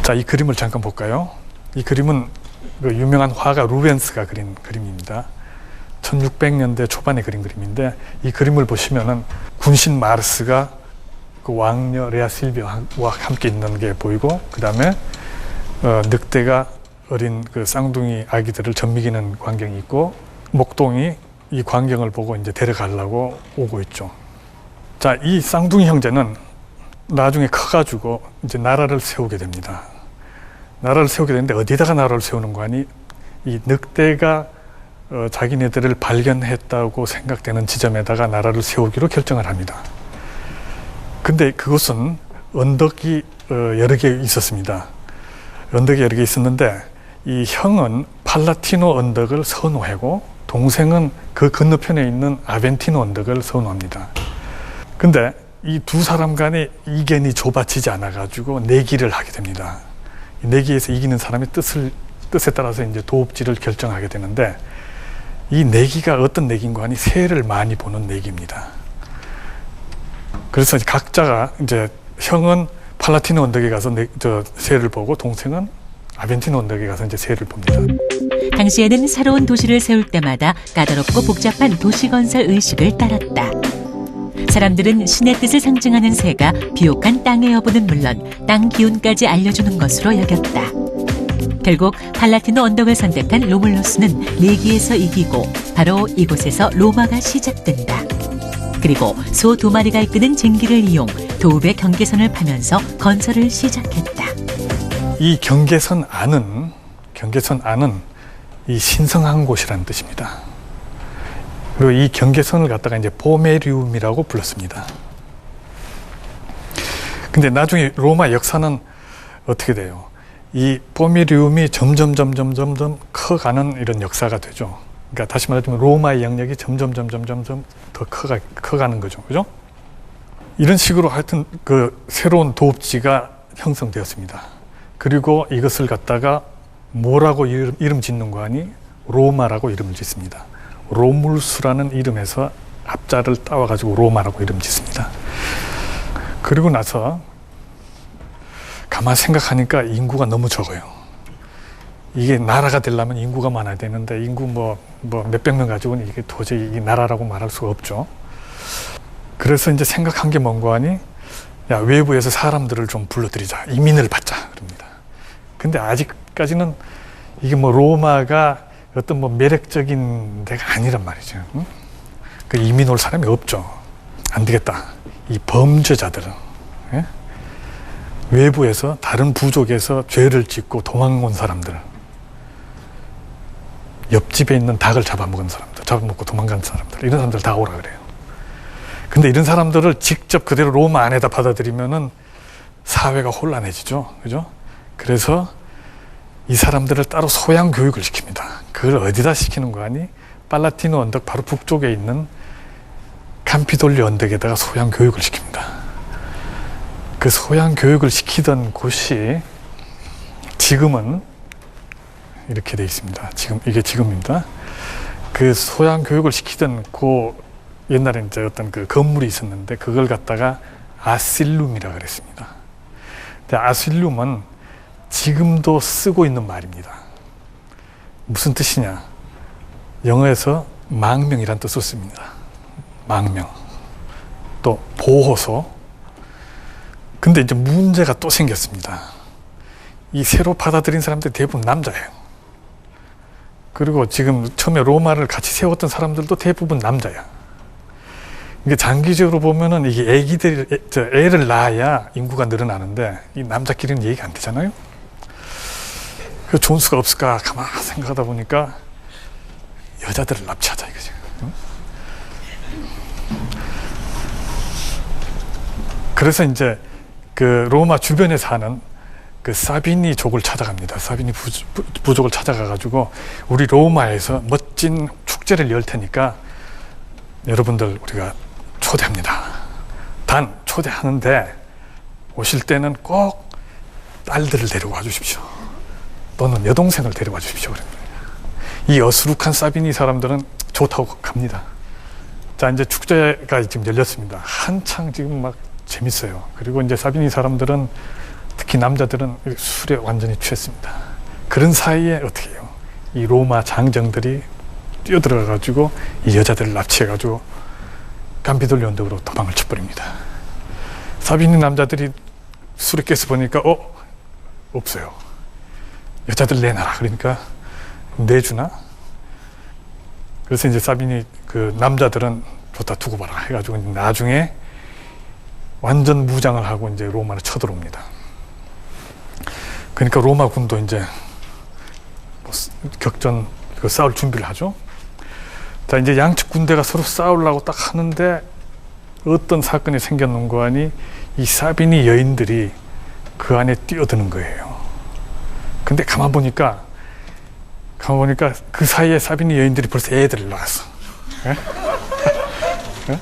자, 이 그림을 잠깐 볼까요? 이 그림은 그 유명한 화가 루벤스가 그린 그림입니다. 1600년대 초반에 그린 그림인데, 이 그림을 보시면은 군신 마르스가 그 왕녀 레아 실비아와 함께 있는 게 보이고, 그 다음에 늑대가 어린 그 쌍둥이 아기들을 젖먹이는 광경이 있고, 목동이 이 광경을 보고 이제 데려가려고 오고 있죠. 자, 이 쌍둥이 형제는 나중에 커가지고 이제 나라를 세우게 됩니다. 나라를 세우게 되는데 어디다가 나라를 세우는 거 아니? 이 늑대가 자기네들을 발견했다고 생각되는 지점에다가 나라를 세우기로 결정을 합니다. 근데 그것은 언덕이 여러 개 있었습니다. 언덕이 여러 개 있었는데, 이 형은 팔라티노 언덕을 선호하고 동생은 그 건너편에 있는 아벤티노 언덕을 선호합니다. 근데 이 두 사람 간의 이견이 좁아지지 않아 가지고 내기를 하게 됩니다. 이 내기에서 이기는 사람의 뜻에 따라서 이제 도읍지를 결정하게 되는데, 이 내기가 어떤 내기인가 하니 새를 많이 보는 내기입니다. 그래서 각자가 이제 형은 팔라티노 언덕에 가서 새를 보고 동생은 아벤티노 언덕에 가서 이제 새를 봅니다. 당시에는 새로운 도시를 세울 때마다 까다롭고 복잡한 도시건설 의식을 따랐다. 사람들은 신의 뜻을 상징하는 새가 비옥한 땅의 여부는 물론 땅 기운까지 알려주는 것으로 여겼다. 결국 팔라티노 언덕을 선택한 로물루스는 내기에서 이기고 바로 이곳에서 로마가 시작된다. 그리고 소 2마리가 이끄는 쟁기를 이용 도읍의 경계선을 파면서 건설을 시작했다. 이 경계선 안은 이 신성한 곳이라는 뜻입니다. 그리고 이 경계선을 갖다가 이제 포메리움이라고 불렀습니다. 근데 나중에 로마 역사는 어떻게 돼요? 이 포메리움이 점점 커가는 이런 역사가 되죠. 그러니까 다시 말하자면 로마의 영역이 점점 더 커가는 거죠. 그죠? 이런 식으로 하여튼 그 새로운 도읍지가 형성되었습니다. 그리고 이것을 갖다가 뭐라고 이름 짓는 거 아니? 로마라고 이름을 짓습니다. 로물루스라는 이름에서 앞자를 따와가지고 로마라고 이름 짓습니다. 그리고 나서 가만 생각하니까 인구가 너무 적어요. 이게 나라가 되려면 인구가 많아야 되는데, 인구 뭐 몇백 명 가지고는 이게 도저히 이게 나라라고 말할 수가 없죠. 그래서 이제 생각한 게 뭔가 하니, 야, 외부에서 사람들을 좀 불러들이자, 이민을 받자 그럽니다. 근데 아직까지는 이게 뭐 로마가 어떤 뭐 매력적인 데가 아니란 말이죠. 응? 그 이민 올 사람이 없죠. 안 되겠다. 이 범죄자들은, 예? 외부에서 다른 부족에서 죄를 짓고 도망온 사람들, 옆집에 있는 닭을 잡아먹은 사람들, 잡아먹고 도망간 사람들, 이런 사람들 다 오라 그래요. 근데 이런 사람들을 직접 그대로 로마 안에다 받아들이면은 사회가 혼란해지죠. 그죠? 그래서 이 사람들을 따로 소양 교육을 시킵니다. 그걸 어디다 시키는 거 아니? 팔라티노 언덕 바로 북쪽에 있는 campidoglio 언덕에다가 소양 교육을 시킵니다. 그 소양 교육을 시키던 곳이 지금은 이렇게 돼 있습니다. 이게 지금입니다. 그 소양 교육을 시키던 옛날에 이제 어떤 그 건물이 있었는데, 그걸 갖다가 아실룸이라 그랬습니다. 근데 아실룸은 지금도 쓰고 있는 말입니다. 무슨 뜻이냐? 영어에서 망명이란 뜻을 씁니다. 망명. 또 보호소. 근데 이제 문제가 또 생겼습니다. 이 새로 받아들인 사람들이 대부분 남자예요. 그리고 지금 처음에 로마를 같이 세웠던 사람들도 대부분 남자야. 이게 장기적으로 보면은 이게 애를 낳아야 인구가 늘어나는데, 이 남자끼리는 얘기가 안 되잖아요. 그 좋은 수가 없을까 가만 생각하다 보니까 여자들을 납치하자 이거죠. 그래서 이제 그 로마 주변에 사는 그 사비니족을 찾아갑니다. 사비니 부족을 찾아가가지고, 우리 로마에서 멋진 축제를 열 테니까 여러분들 우리가 초대합니다. 단 초대하는데 오실 때는 꼭 딸들을 데리고 와 주십시오. 또는 여동생을 데려와 주십시오. 이 어수룩한 사비니 사람들은 좋다고 갑니다. 자, 이제 축제가 지금 열렸습니다. 한창 지금 막 재밌어요. 그리고 이제 사비니 사람들은 특히 특히 남자들은 술에 완전히 취했습니다. 그런 사이에 어떻게 해요? 이 로마 장정들이 뛰어들어 가지고 이 여자들을 납치해 가지고 감피돌리 언덕으로 도망을 쳐버립니다. 사비니 남자들이 술에 깨서 보니까 없어요. 여자들 내놔라. 그러니까 내주나? 그래서 이제 사비니 그 남자들은 좋다 두고 봐라 해가지고 나중에 완전 무장을 하고 이제 로마를 쳐들어옵니다. 그러니까 로마 군도 이제 격전 싸울 준비를 하죠. 자, 이제 양측 군대가 서로 싸우려고 딱 하는데 어떤 사건이 생겼는고 하니 이 사비니 여인들이 그 안에 뛰어드는 거예요. 근데 가만 보니까 그 사이에 사비니 여인들이 벌써 애들을 낳았어. 예? 예?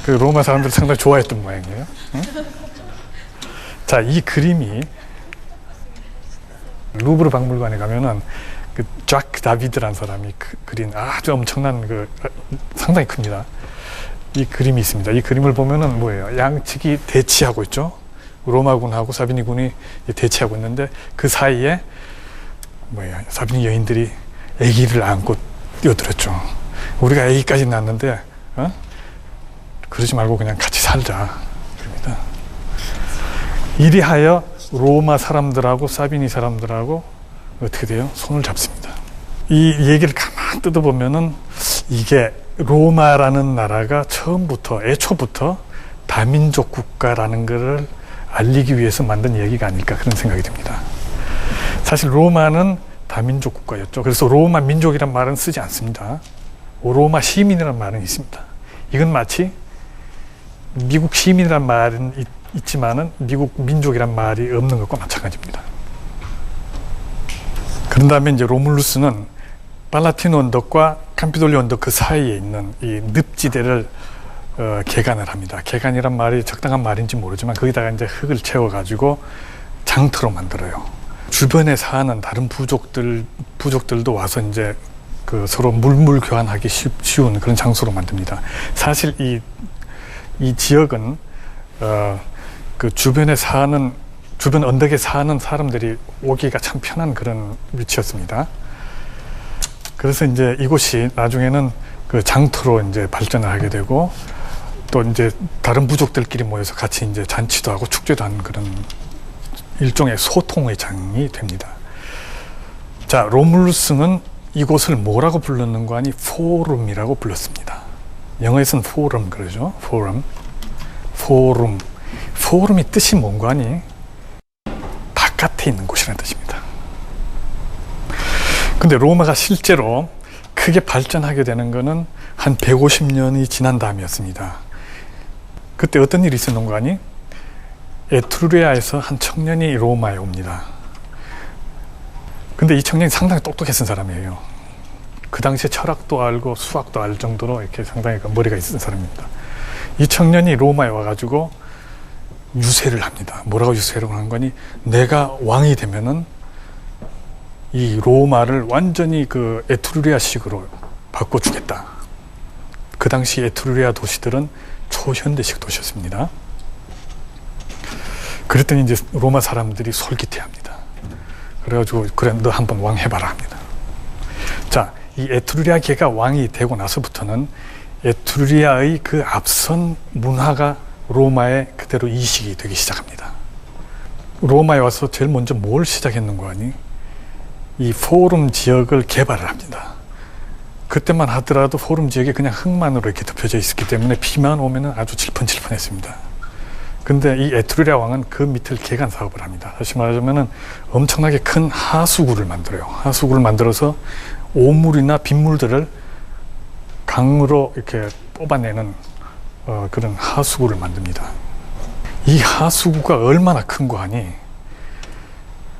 그 로마 사람들 상당히 좋아했던 모양이에요. 예? 자, 이 그림이 루브르 박물관에 가면은 그 작 다비드라는 사람이 그린 아주 엄청난 상당히 큽니다. 이 그림이 있습니다. 이 그림을 보면은 뭐예요? 양측이 대치하고 있죠. 로마군하고 사비니군이 대치하고 있는데 그 사이에 뭐예요? 사비니 여인들이 아기를 안고 뛰어들었죠. 우리가 아기까지 낳았는데 그러지 말고 그냥 같이 살자. 그럽니다. 이리하여 로마 사람들하고 사비니 사람들하고 어떻게 돼요? 손을 잡습니다. 이 얘기를 가만 뜯어보면은 이게 로마라는 나라가 애초부터 다민족 국가라는 것을 알리기 위해서 만든 얘기가 아닐까 그런 생각이 듭니다. 사실 로마는 다민족 국가였죠. 그래서 로마 민족이란 말은 쓰지 않습니다. 로마 시민이라는 말은 있습니다. 이건 마치 미국 시민이란 말은 있지만은 미국 민족이란 말이 없는 것과 마찬가지입니다. 그런 다음에 이제 로물루스는 팔라티노 언덕과 감피돌리 언덕 그 사이에 있는 이 늪지대를 개간을 합니다. 개간이란 말이 적당한 말인지 모르지만 거기다가 이제 흙을 채워가지고 장터로 만들어요. 주변에 사는 다른 부족들도 와서 이제 서로 물물 교환하기 쉬운 그런 장소로 만듭니다. 사실 이 지역은 그 주변 언덕에 사는 사람들이 오기가 참 편한 그런 위치였습니다. 그래서 이제 이곳이 나중에는 그 장터로 이제 발전을 하게 되고 또 이제 다른 부족들끼리 모여서 같이 이제 잔치도 하고 축제도 하는 그런 일종의 소통의 장이 됩니다. 자, 로물루스는 이곳을 뭐라고 불렀는가 하니 포rum이라고 불렀습니다. 영어에서는 포럼 그러죠. 포rum이 뜻이 뭔가 하니 바깥에 있는 곳이라는 뜻입니다. 근데 로마가 실제로 크게 발전하게 되는 거는 한 150년이 지난 다음이었습니다. 그때 어떤 일이 있었는가 하니 에트루리아에서 한 청년이 로마에 옵니다. 근데 이 청년이 상당히 똑똑했던 사람이에요. 그 당시에 철학도 알고 수학도 알 정도로 이렇게 상당히 머리가 있었던 사람입니다. 이 청년이 로마에 와가지고 유세를 합니다. 뭐라고 유세를 하는 거니? 내가 왕이 되면은 이 로마를 완전히 그 에트루리아식으로 바꿔주겠다. 그 당시 에트루리아 도시들은 초현대식 도시였습니다. 그랬더니 이제 로마 사람들이 솔깃해합니다. 그래가지고 그래 너 한번 왕 해봐라 합니다. 자, 이 에트루리아계가 왕이 되고 나서부터는 에트루리아의 그 앞선 문화가 로마에 그대로 이식이 되기 시작합니다. 로마에 와서 제일 먼저 뭘 시작했는가 하니 이 포rum 지역을 개발을 합니다. 그때만 하더라도 포rum 지역에 그냥 흙만으로 이렇게 덮여져 있었기 때문에 비만 오면은 아주 질펀질펀했습니다. 근데 이 에트루리아 왕은 그 밑을 개간 사업을 합니다. 다시 말하자면은 엄청나게 큰 하수구를 만들어요. 하수구를 만들어서 오물이나 빗물들을 강으로 이렇게 뽑아내는 그런 하수구를 만듭니다. 이 하수구가 얼마나 큰거 하니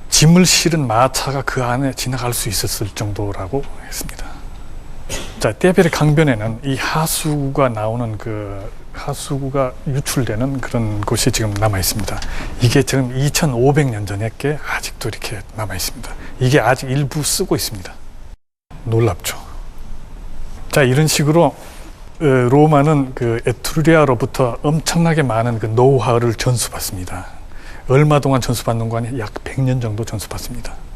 짐을 실은 마차가 그 안에 지나갈 수 있었을 정도라고 했습니다. 자, 떼베르 강변에는 이 하수구가 나오는 하수구가 유출되는 그런 곳이 지금 남아 있습니다. 이게 지금 2500년 전에 게 아직도 이렇게 남아 있습니다. 이게 아직 일부 쓰고 있습니다. 놀랍죠. 자, 이런 식으로 로마는 그 에트루리아로부터 엄청나게 많은 그 노하우를 전수받습니다. 얼마 동안 전수받는 거 아니 약 100년 정도 전수받습니다.